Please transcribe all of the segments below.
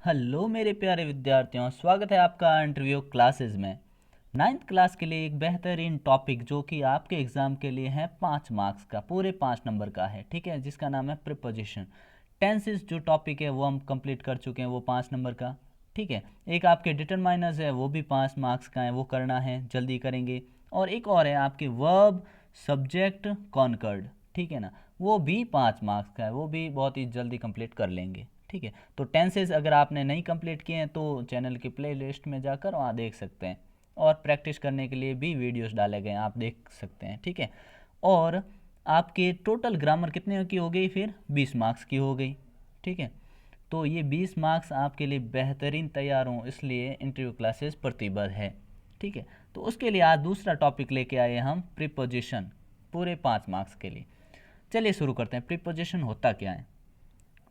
Hello मेरे प्यारे विद्यार्थियों, स्वागत है आपका इंटरव्यू क्लासेस में। नाइन्थ क्लास के लिए एक बेहतरीन टॉपिक जो कि आपके एग्ज़ाम के लिए है 5 मार्क्स का, पूरे 5 नंबर का है, ठीक है, जिसका नाम है प्रीपोजिशन। टेंसेस जो टॉपिक है वो हम कंप्लीट कर चुके हैं, वो 5 नंबर का, ठीक है। एक आपके डिटरमाइनर्स है, वो भी 5 मार्क्स का है, वो करना है, जल्दी करेंगे। और एक और है आपके वर्ब सब्जेक्ट कॉन्कर्ड, ठीक है ना, वो भी 5 मार्क्स का है, वो भी बहुत ही जल्दी कंप्लीट कर लेंगे, ठीक है। तो टेंसेस अगर आपने नहीं कंप्लीट किए हैं तो चैनल की प्लेलिस्ट में जाकर वहाँ देख सकते हैं, और प्रैक्टिस करने के लिए भी वीडियोस डाले गए हैं, आप देख सकते हैं, ठीक है। और आपके टोटल ग्रामर कितने की हो गई, फिर 20 मार्क्स की हो गई, ठीक है। तो ये 20 मार्क्स आपके लिए बेहतरीन तैयार हों इसलिए इंटरव्यू क्लासेस प्रतिबद्ध है, ठीक है। तो उसके लिए आज दूसरा टॉपिक लेके आए हम, प्रीपोजिशन, पूरे 5 मार्क्स के लिए। चलिए शुरू करते हैं। प्रीपोजिशन होता क्या है?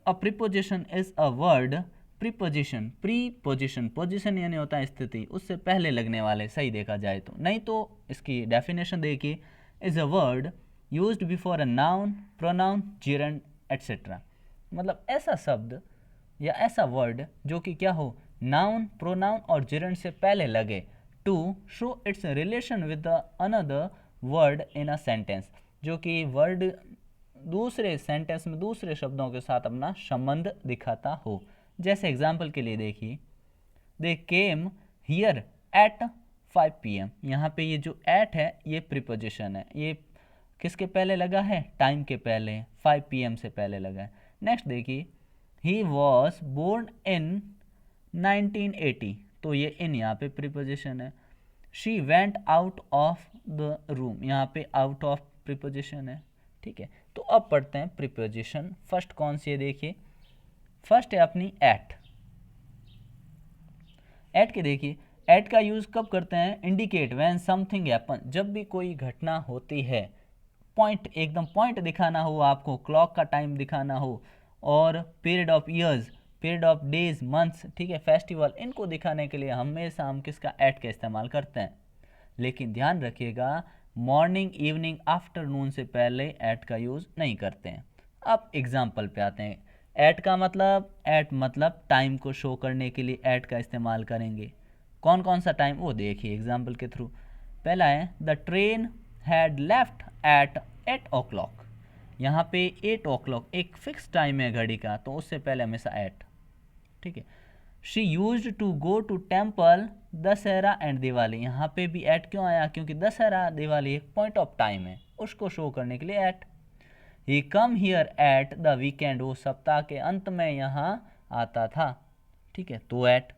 अ preposition is a word, preposition, preposition, position यानी होता है स्थिति, उससे पहले लगने वाले, सही देखा जाए तो, नहीं तो इसकी डेफिनेशन देखिए, is a word used before a noun, pronoun, gerund etcetera. मतलब ऐसा शब्द या ऐसा वर्ड जो कि क्या हो, नाउन, प्रोनाउन और जिरंड से पहले लगे, to show its relation with the another word in a sentence, जो कि वर्ड दूसरे सेंटेंस में दूसरे शब्दों के साथ अपना संबंध दिखाता हो। जैसे एग्जाम्पल के लिए देखिए, दे केम हियर एट 5 PM। यहाँ पे ये जो एट है ये प्रीपोजिशन है, ये किसके पहले लगा है, टाइम के पहले, 5 PM से पहले लगा है। नेक्स्ट देखिए, ही वॉज बोर्न इन 1980, तो ये इन यहाँ पे प्रीपोजिशन है। She went out of the room, यहाँ पे आउट ऑफ प्रीपोजिशन है, ठीक है। तो अब पढ़ते हैं प्रीपोजिशन। फर्स्ट कौन सी है, देखिए, फर्स्ट है अपनी एट। एट के देखिए, एट का यूज़ कब करते हैं, इंडिकेट व्हेन समथिंग हैपन, जब भी कोई घटना होती है, पॉइंट, एकदम पॉइंट दिखाना हो आपको, क्लॉक का टाइम दिखाना हो, और period of years, period of days, months, ठीक है, फेस्टिवल, इनको दिखाने के लिए हमेशा हम किसका, एट का इस्तेमाल करते हैं। लेकिन ध्यान रखिएगा, मॉर्निंग, इवनिंग, आफ्टरनून से पहले एट का यूज़ नहीं करते हैं। अब एग्जाम्पल पे आते हैं। एट मतलब टाइम को शो करने के लिए एट का इस्तेमाल करेंगे। कौन कौन सा टाइम, वो देखिए एग्जाम्पल के थ्रू। पहला है, the train had left eight 8 o'clock। यहाँ पे 8 o'clock एक फिक्स टाइम है घड़ी का, तो उससे पहले हमेशा एट, ठीक है। She use to go to temple Dussehra and Diwali, यहाँ पे भी एट क्यों आया, क्योंकि दशहरा दिवाली एक पॉइंट ऑफ टाइम है, उसको शो करने के लिए at. He come here at the weekend, वो सप्ताह के अंत में यहाँ आता था, ठीक है, तो at.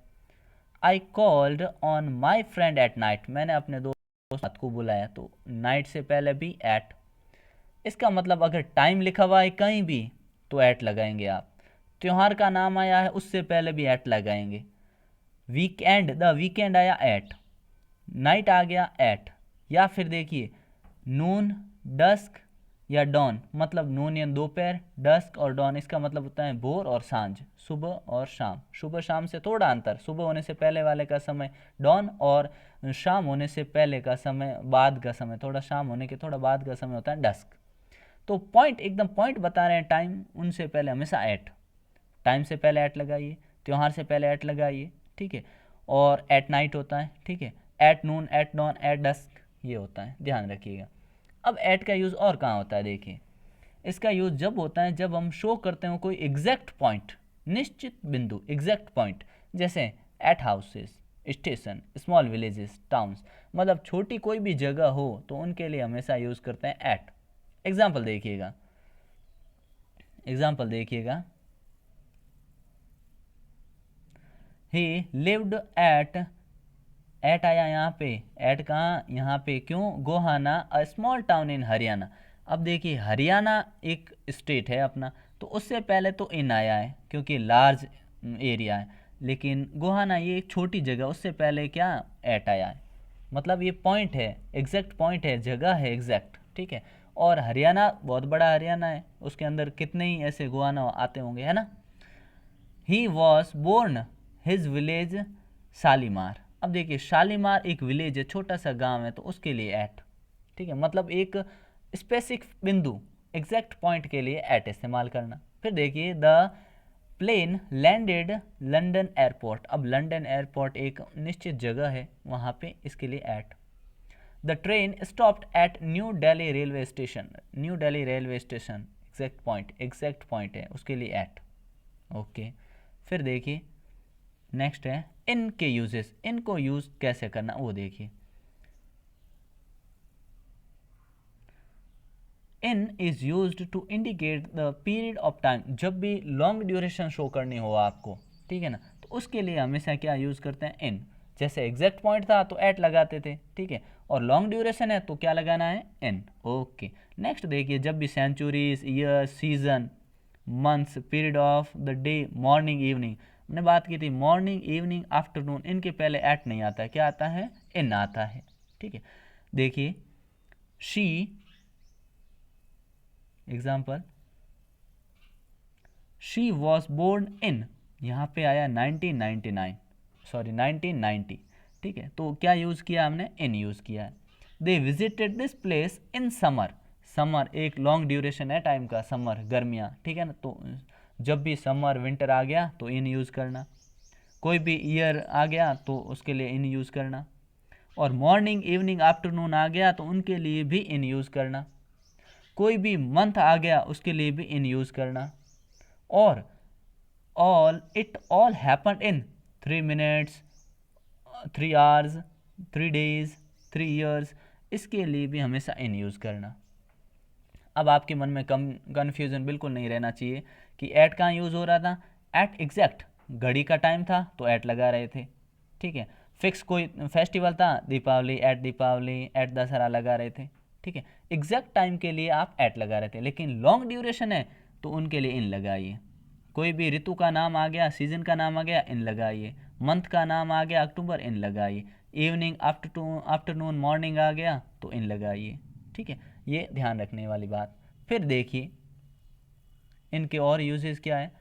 I called on my friend at night, मैंने अपने दोस्त रात को बुलाया, तो नाइट से पहले भी एट। इसका मतलब अगर टाइम लिखा हुआ है कहीं भी तो ऐट लगाएंगे आप। त्योहार का नाम आया है उससे पहले भी ऐट लगाएंगे। वीकेंड, द वीकेंड आया ऐट, नाइट आ गया ऐट। या फिर देखिए, नून, डस्क या डॉन, मतलब नून या दोपहर, डस्क और डॉन इसका मतलब होता है भोर और सांझ, सुबह और शाम। सुबह शाम से थोड़ा अंतर, सुबह होने से पहले वाले का समय डॉन, और शाम होने से पहले का समय, बाद का समय, थोड़ा शाम होने के थोड़ा बाद का समय होता है डस्क। तो पॉइंट, एकदम पॉइंट बता रहे हैं टाइम, उनसे पहले हमेशा एट, टाइम से पहले एट लगाइए, त्यौहार से पहले एट लगाइए, ठीक है। और एट नाइट होता है, ठीक है, at noon, at dawn, at dusk, ये होता है, ध्यान रखिएगा। अब एट का यूज़ और कहाँ होता है, देखिए, इसका यूज़ जब होता है जब हम शो करते हो कोई एग्जैक्ट पॉइंट, निश्चित बिंदु, एग्जैक्ट पॉइंट, जैसे at houses, station, small villages, towns, मतलब छोटी कोई भी जगह हो तो उनके लिए हमेशा यूज़ करते हैं एट। एग्जाम्पल देखिएगा, एग्जाम्पल देखिएगा, ही लिव्ड एट, एट आया यहाँ पे, एट कहाँ, यहाँ पे क्यों, Gohana, a small town in Haryana. अब देखिए, हरियाणा एक स्टेट है अपना, तो उससे पहले तो इन आया है क्योंकि लार्ज एरिया है, लेकिन गोहाना ये एक छोटी जगह, उससे पहले क्या, एट आया है। मतलब ये पॉइंट है, एग्जैक्ट पॉइंट है, जगह है एग्जैक्ट, ठीक है। और हरियाणा बहुत बड़ा हरियाणा है, उसके अंदर कितने ही ऐसे गोहाना आते होंगे, है ना। He was born his village Shalimar. अब देखिए, शालीमार एक विलेज है, छोटा सा गांव है, तो उसके लिए एट, ठीक है, मतलब एक स्पेसिफिक बिंदु, एग्जैक्ट पॉइंट के लिए एट इस्तेमाल करना। फिर देखिए, the plane landed London airport. अब लंदन एयरपोर्ट एक निश्चित जगह है, वहाँ पे इसके लिए at. The train stopped at New Delhi railway station. New Delhi railway station exact point है, उसके लिए एट। ओके, फिर देखिए नेक्स्ट है इन के यूजेस। इन को यूज कैसे करना वो देखिए। In is used to indicate the period of time. जब भी लॉन्ग ड्यूरेशन शो करनी हो आपको, ठीक है ना, तो उसके लिए हमेशा क्या यूज करते हैं, इन। जैसे एग्जैक्ट पॉइंट था तो एट लगाते थे, ठीक है, और लॉन्ग ड्यूरेशन है तो क्या लगाना है, इन। ओके, नेक्स्ट देखिए, जब भी centuries, year, season, months, period of the day, morning, evening, हमने बात की थी मॉर्निंग, इवनिंग, आफ्टरनून, इनके पहले एट नहीं आता है, क्या आता है, इन आता है, ठीक है। देखिए she, example, she was born in, यहाँ पे आया 1990, ठीक है, तो क्या यूज़ किया हमने, इन यूज़ किया है। They visited this place in summer. Summer एक लॉन्ग ड्यूरेशन है टाइम का, समर गर्मियाँ, ठीक है ना, तो जब भी समर विंटर आ गया तो इन यूज़ करना। कोई भी ईयर आ गया तो उसके लिए इन यूज़ करना, और मॉर्निंग, इवनिंग, आफ्टरनून आ गया तो उनके लिए भी इन यूज़ करना। कोई भी मंथ आ गया उसके लिए भी इन यूज़ करना। और it all happen in 3 minutes, 3 hours, 3 days, 3 years, इसके लिए भी हमेशा इन यूज़ करना। अब आपके मन में कन्फ्यूज़न बिल्कुल नहीं रहना चाहिए कि एट कहाँ यूज़ हो रहा था। एट एग्जैक्ट घड़ी का टाइम था तो एट लगा रहे थे, ठीक है। फिक्स कोई फेस्टिवल था, दीपावली, एट दशहरा लगा रहे थे, ठीक है। एग्जैक्ट टाइम के लिए आप एट लगा रहे थे, लेकिन लॉन्ग ड्यूरेशन है तो उनके लिए इन लगाइए। कोई भी ऋतु का नाम आ गया, सीजन का नाम आ गया, इन लगाइए। मंथ का नाम आ गया अक्टूबर, इन लगाइए। इवनिंग, आफ्टरनून, मॉर्निंग आ गया तो इन लगाइए, ठीक है। ये ध्यान रखने वाली बात। फिर देखिए इनके और यूजेस क्या है।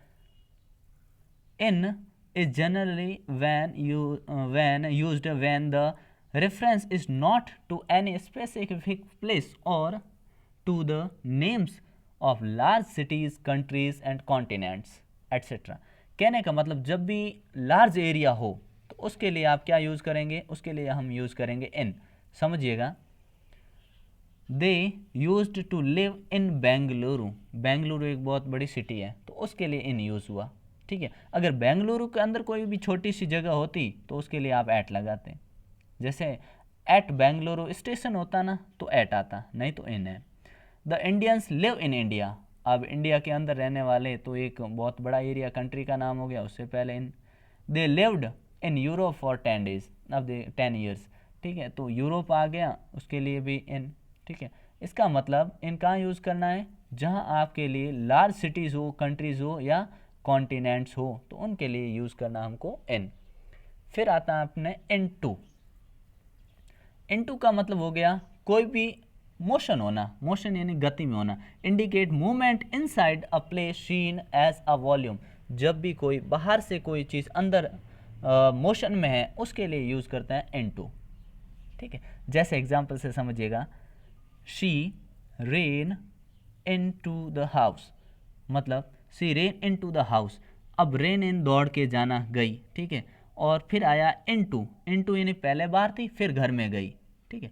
इन is generally when used when the reference is not to any specific place or to the names of large cities, countries and continents etc. कहने का मतलब जब भी लार्ज एरिया हो तो उसके लिए आप क्या यूज़ करेंगे, उसके लिए हम यूज़ करेंगे इन। समझिएगा, they used to live in Bengaluru. Bengaluru एक बहुत बड़ी सिटी है तो उसके लिए इन यूज़ हुआ, ठीक है। अगर बेंगलुरु के अंदर कोई भी छोटी सी जगह होती तो उसके लिए आप एट लगाते। जैसे एट बेंगलुरु स्टेशन होता ना तो एट आता, नहीं तो इन है। The Indians live in India. अब इंडिया के अंदर रहने वाले तो एक बहुत बड़ा एरिया, कंट्री का नाम हो गया, उससे पहले in. They lived in Europe for 10 days, अब 10 ईयर्स, ठीक है, तो यूरोप आ गया, उसके लिए भी इन, ठीक है। इसका मतलब इन कहाँ यूज़ करना है, जहाँ आपके लिए लार्ज सिटीज़ हो, कंट्रीज़ हो या कॉन्टिनेंट्स हो तो उनके लिए यूज़ करना हमको इन। फिर आता है अपने इनटू। इनटू का मतलब हो गया कोई भी मोशन होना, मोशन यानी गति में होना। Indicate movement inside a place seen as a volume. जब भी कोई बाहर से कोई चीज़ अंदर मोशन में है उसके लिए यूज़ करते हैं इनटू, ठीक है। जैसे एग्जाम्पल से समझिएगा, she ran into the house, मतलब she ran into the house. अब रेन इन दौड़ के जाना, गई, ठीक है, और फिर आया इनटू। इनटू यानी पहले बार थी फिर घर में गई, ठीक है।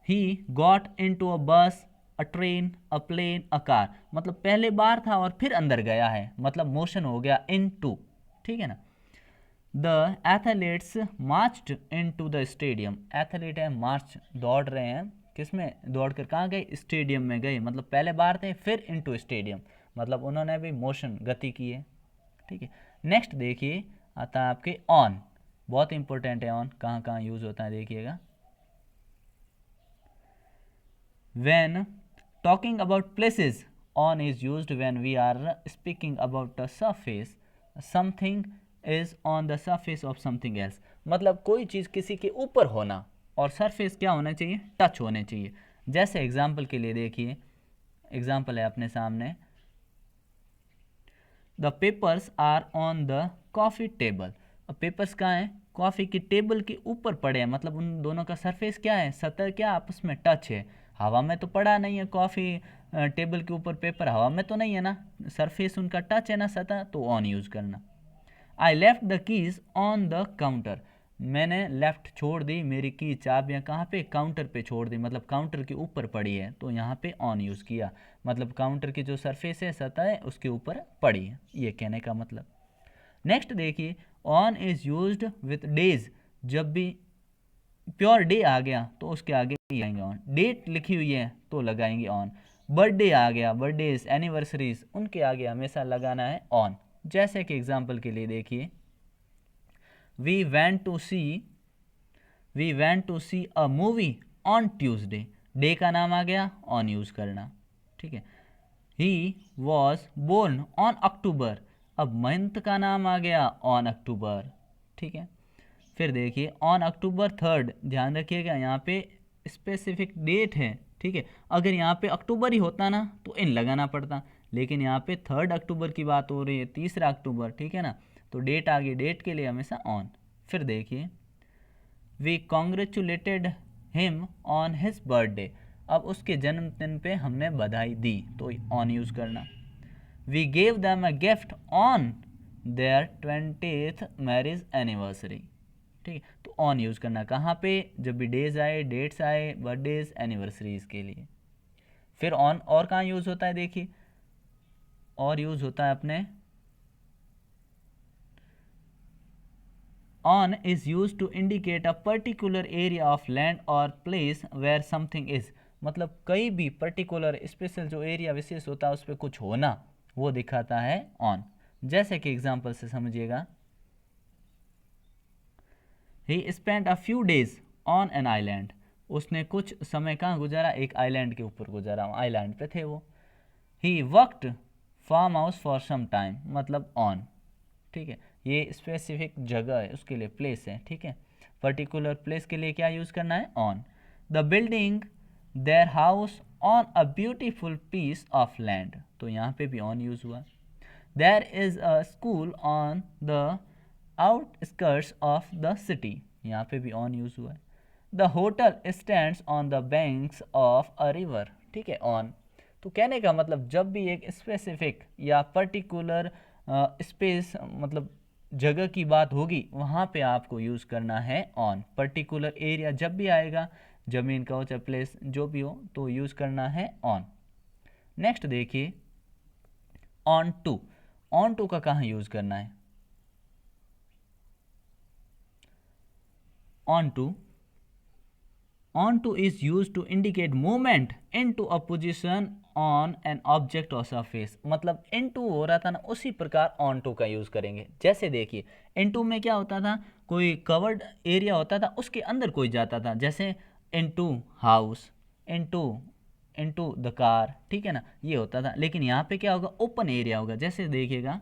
He got into a bus, a train, a plane, a car, मतलब पहले बार था और फिर अंदर गया है, मतलब मोशन हो गया इनटू, ठीक है ना। The athletes marched into the stadium. Athlete है, मार्च, दौड़ रहे हैं, किसमें दौड़ कर कहाँ गए, स्टेडियम में गए, मतलब पहले बार थे फिर इनटू स्टेडियम, मतलब उन्होंने भी मोशन, गति की है, ठीक है। नेक्स्ट देखिए आता है आपके ऑन। बहुत इंपॉर्टेंट है ऑन, कहाँ कहाँ यूज़ होता है देखिएगा। When talking about places, on is used when we are speaking about the surface. Something is on the surface of something else. मतलब कोई चीज़ किसी के ऊपर होना, और सरफेस क्या होना चाहिए, टच होने चाहिए। जैसे एग्जाम्पल के लिए देखिए, एग्जाम्पल है अपने सामने, the papers are on the coffee table. अब पेपर्स कहाँ हैं, कॉफ़ी की टेबल के ऊपर पड़े हैं, मतलब उन दोनों का सरफेस क्या है, सतह क्या आपस में टच है। हवा में तो पड़ा नहीं है कॉफ़ी टेबल के ऊपर पेपर हवा में तो नहीं है ना, सरफेस उनका टच है ना सतह, तो ऑन यूज़ करना। I left the keys on the counter, मैंने लेफ्ट छोड़ दी, मेरी की चाबियाँ कहाँ पे, काउंटर पे छोड़ दी, मतलब काउंटर के ऊपर पड़ी है, तो यहाँ पे ऑन यूज़ किया, मतलब काउंटर की जो सरफेस है सतह है उसके ऊपर पड़ी है, ये कहने का मतलब। नेक्स्ट देखिए, on is used with days, जब भी प्योर डे आ गया तो उसके आगे ही आएंगे ऑन, डेट लिखी हुई है तो लगाएंगे ऑन, बर्थडे आ गया, बर्थडेज एनिवर्सरीज उनके आगे हमेशा लगाना है ऑन। जैसे कि एग्जांपल के लिए देखिए, we went to see a movie on Tuesday, day का नाम आ गया, ऑन यूज़ करना, ठीक है। He was born on October, अब मंथ का नाम आ गया, ऑन अक्टूबर, ठीक है। फिर देखिए ऑन अक्टूबर 3, ध्यान रखिएगा यहाँ पे स्पेसिफिक डेट है, ठीक है। अगर यहाँ पे अक्टूबर ही होता ना तो इन लगाना पड़ता, लेकिन यहाँ पे 3 अक्टूबर की बात हो रही है, 3 अक्टूबर, ठीक है ना, तो डेट आ गई, डेट के लिए हमेशा ऑन। फिर देखिए, we congratulated him on his birthday, अब उसके जन्मदिन पे हमने बधाई दी, तो ऑन यूज़ करना। We gave them a gift on their 20th marriage anniversary, ठीक है, तो ऑन यूज़ करना कहाँ पे, जब भी डेज आए, डेट्स आए, बर्थडेज, एनिवर्सरीज के लिए। फिर ऑन और कहाँ यूज़ होता है देखिए, और यूज़ होता है अपने, on is use to indicate a particular area of land और प्लेस वेयर समथिंग इज़, मतलब कई भी पर्टिकुलर स्पेशल जो एरिया विशेष होता है उस पर कुछ होना, वो दिखाता है ऑन। जैसे कि एग्जाम्पल से समझिएगा, he spend a few days on an island, उसने कुछ समय कहाँ गुजारा, एक आइलैंड के ऊपर गुजारा, आइलैंड पे थे वो। He worked farm house for some time, मतलब ऑन, ठीक है, ये स्पेसिफिक जगह है उसके लिए प्लेस है, ठीक है, पर्टिकुलर प्लेस के लिए क्या यूज़ करना है, on. The building their house on a beautiful piece of land, तो यहाँ पे भी ऑन यूज़ हुआ। There is a school on the outskirts of the city, यहाँ पे भी ऑन यूज़ हुआ है। The hotel stands on the banks of a river, ठीक है, ऑन। तो कहने का मतलब जब भी एक स्पेसिफिक या पर्टिकुलर स्पेस मतलब जगह की बात होगी वहाँ पे आपको यूज़ करना है ऑन, पर्टिकुलर एरिया जब भी आएगा, ज़मीन का हो चाहे प्लेस जो भी हो, तो यूज़ करना है ऑन। नेक्स्ट देखिए, ऑन टू, ऑन टू का कहाँ यूज़ करना है, on to is used to indicate movement into a position on an object or surface, मतलब into हो रहा था ना उसी प्रकार on to का यूज़ करेंगे। जैसे देखिए into में क्या होता था, कोई कवर्ड एरिया होता था उसके अंदर कोई जाता था, जैसे into house, into the car, ठीक है ना, ये होता था। लेकिन यहाँ पे क्या होगा, ओपन एरिया होगा। जैसे देखिएगा,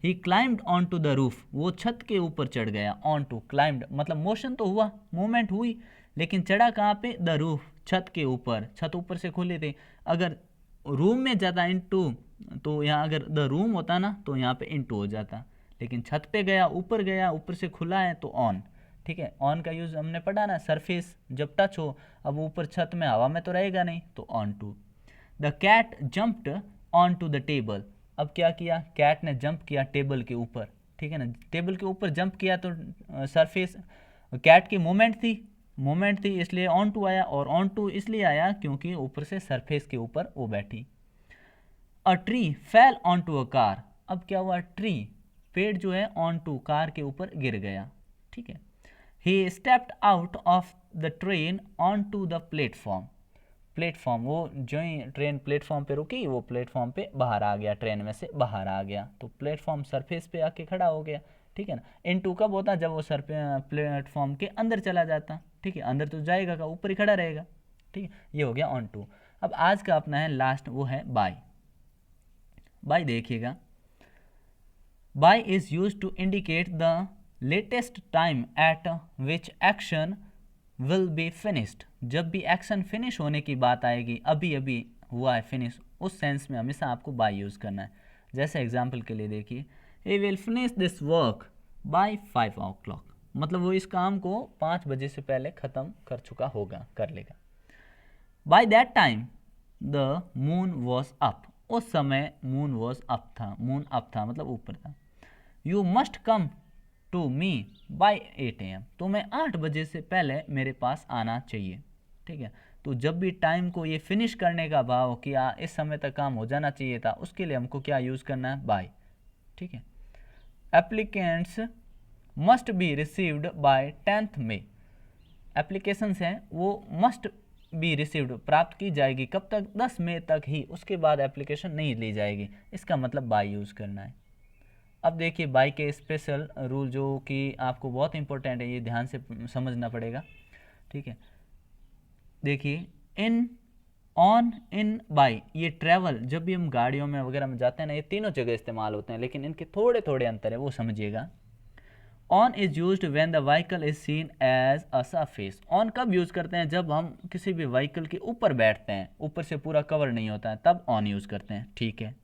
he climbed on to the roof, वो छत के ऊपर चढ़ गया, ऑन टू क्लाइम्ड मतलब मोशन तो हुआ, मूवमेंट हुई, लेकिन चढ़ा कहाँ पे, द रूफ, छत के ऊपर, छत ऊपर से खुले थे। अगर रूम में जाता इनटू, तो यहाँ अगर द रूम होता ना तो यहाँ पे इनटू हो जाता, लेकिन छत पे गया, ऊपर से खुला है तो ऑन, ठीक है। ऑन का यूज़ हमने पढ़ा ना, सरफेस जब टच हो, अब ऊपर छत में हवा में तो रहेगा नहीं, तो on to. The cat jumped on to the table, अब क्या किया, कैट ने जंप किया टेबल के ऊपर, ठीक है ना, टेबल के ऊपर जंप किया तो सरफेस, कैट की मूवमेंट थी इसलिए ऑन टू आया, और ऑन टू इसलिए आया क्योंकि ऊपर से सरफेस के ऊपर वो बैठी। A tree fell on to a car, अब क्या हुआ, ट्री पेड़ जो है ऑन टू कार के ऊपर गिर गया, ठीक है। He stepped out of the train on to the platform, वो जो ही ट्रेन प्लेटफॉर्म पे रुकी वो प्लेटफॉर्म पे बाहर आ गया, ट्रेन में से बाहर आ गया, तो प्लेटफॉर्म सरफेस पे आके खड़ा हो गया, ठीक है ना। इनटू कब होता, जब वो प्लेटफॉर्म के अंदर चला जाता, ठीक है, अंदर तो जाएगा का, ऊपर ही खड़ा रहेगा, ठीक है, ये हो गया ऑन टू। अब आज का अपना है लास्ट, वो है बाय देखिएगा, by is use to indicate the latest time at which action will be finished, जब भी एक्शन फिनिश होने की बात आएगी, अभी अभी हुआ है फिनिश, उस सेंस में हमेशा आपको बाय यूज़ करना है। जैसे एग्जांपल के लिए देखिए, he will finish this work by 5 o'clock, मतलब वो इस काम को 5 बजे से पहले ख़त्म कर चुका होगा, कर लेगा। By that time the moon was up, उस समय मून वॉज अप था, मून अप था मतलब ऊपर था। You must come to me by 8 AM, तुम्हें 8 बजे से पहले मेरे पास आना चाहिए। ठीक है, तो जब भी टाइम को ये फिनिश करने का भाव कि इस समय तक काम हो जाना चाहिए था, उसके लिए हमको क्या यूज़ करना है, बाय। ठीक है, applicants must be received by 10th May, applications हैं वो मस्ट बी रिसीव्ड, प्राप्त की जाएगी कब तक, 10 मई तक ही, उसके बाद एप्लीकेशन नहीं ली जाएगी। इसका मतलब बाय यूज़ करना है। अब देखिए बाय के स्पेशल रूल जो कि आपको बहुत इंपॉर्टेंट है, ये ध्यान से समझना पड़ेगा। ठीक है, देखिए इन, ऑन, इन, बाय, ये ट्रैवल जब भी हम गाड़ियों में वगैरह में जाते हैं ना, ये तीनों जगह इस्तेमाल होते हैं, लेकिन इनके थोड़े थोड़े अंतर है, वो समझिएगा। On is use when the vehicle is seen as a surface, on कब यूज़ करते हैं, जब हम किसी भी व्हीकल के ऊपर बैठते हैं, ऊपर से पूरा कवर नहीं होता है, तब ऑन यूज़ करते हैं। ठीक है,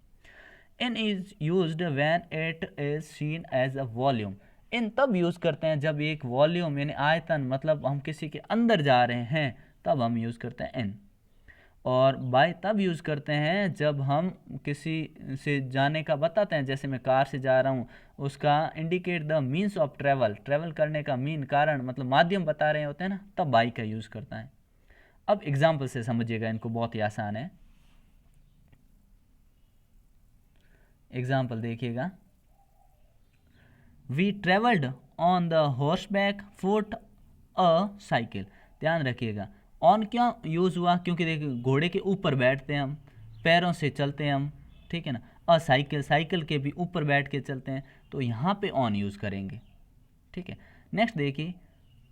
in is used when it is seen as a volume, in तब यूज़ करते हैं जब एक वॉल्यूम यानी आयतन, मतलब हम किसी के अंदर जा रहे हैं, तब हम यूज़ करते हैं इन। और बाय तब यूज़ करते हैं जब हम किसी से जाने का बताते हैं, जैसे मैं कार से जा रहा हूँ, उसका indicate the means of travel, travel करने का मीन, कारण, मतलब माध्यम बता रहे होते हैं ना, तब बाय का यूज़ करता है। अब एग्जाम्पल से समझिएगा, इनको बहुत ही आसान है। एग्जाम्पल देखिएगा, we travelled on the horseback foot a cycle, ध्यान रखिएगा ऑन क्या यूज़ हुआ, क्योंकि देखिए घोड़े के ऊपर बैठते हैं हम, पैरों से चलते हैं हम, ठीक है ना, अ साइकिल, साइकिल के भी ऊपर बैठ के चलते हैं, तो यहाँ पे ऑन यूज़ करेंगे। ठीक है, नेक्स्ट देखिए,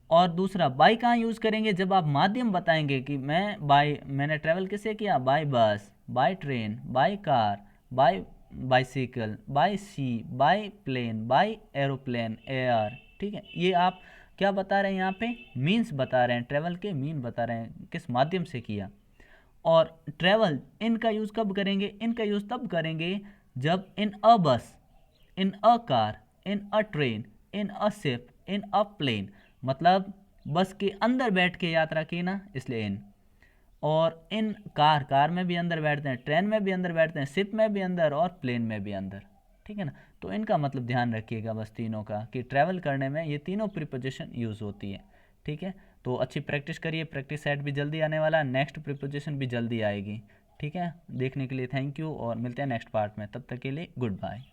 और दूसरा बाय कहाँ यूज़ करेंगे, जब आप माध्यम बताएंगे कि मैंने ट्रैवल किससे किया, by bus, by train, by car, by bicycle, by sea, by plane, by aeroplane, air. ठीक है, ये आप क्या बता रहे हैं, यहाँ पे मीन्स बता रहे हैं, ट्रैवल के मीन बता रहे हैं, किस माध्यम से किया। और ट्रैवल इनका यूज़ कब करेंगे, इनका यूज़ तब करेंगे जब in a bus, in a car, in a train, in a ship, in a plane, मतलब बस के अंदर बैठ के यात्रा की ना, इसलिए इन। और इन कार, कार में भी अंदर बैठते हैं, ट्रेन में भी अंदर बैठते हैं, शिप में भी अंदर, और प्लेन में भी अंदर। ठीक है ना, तो इनका मतलब ध्यान रखिएगा बस तीनों का, कि ट्रैवल करने में ये तीनों प्रीपोजिशन यूज़ होती है। ठीक है, तो अच्छी प्रैक्टिस करिए, प्रैक्टिस सेट भी जल्दी आने वाला, नेक्स्ट प्रीपोजिशन भी जल्दी आएगी। ठीक है, देखने के लिए थैंक यू, और मिलते हैं नेक्स्ट पार्ट में, तब तक के लिए गुड बाय।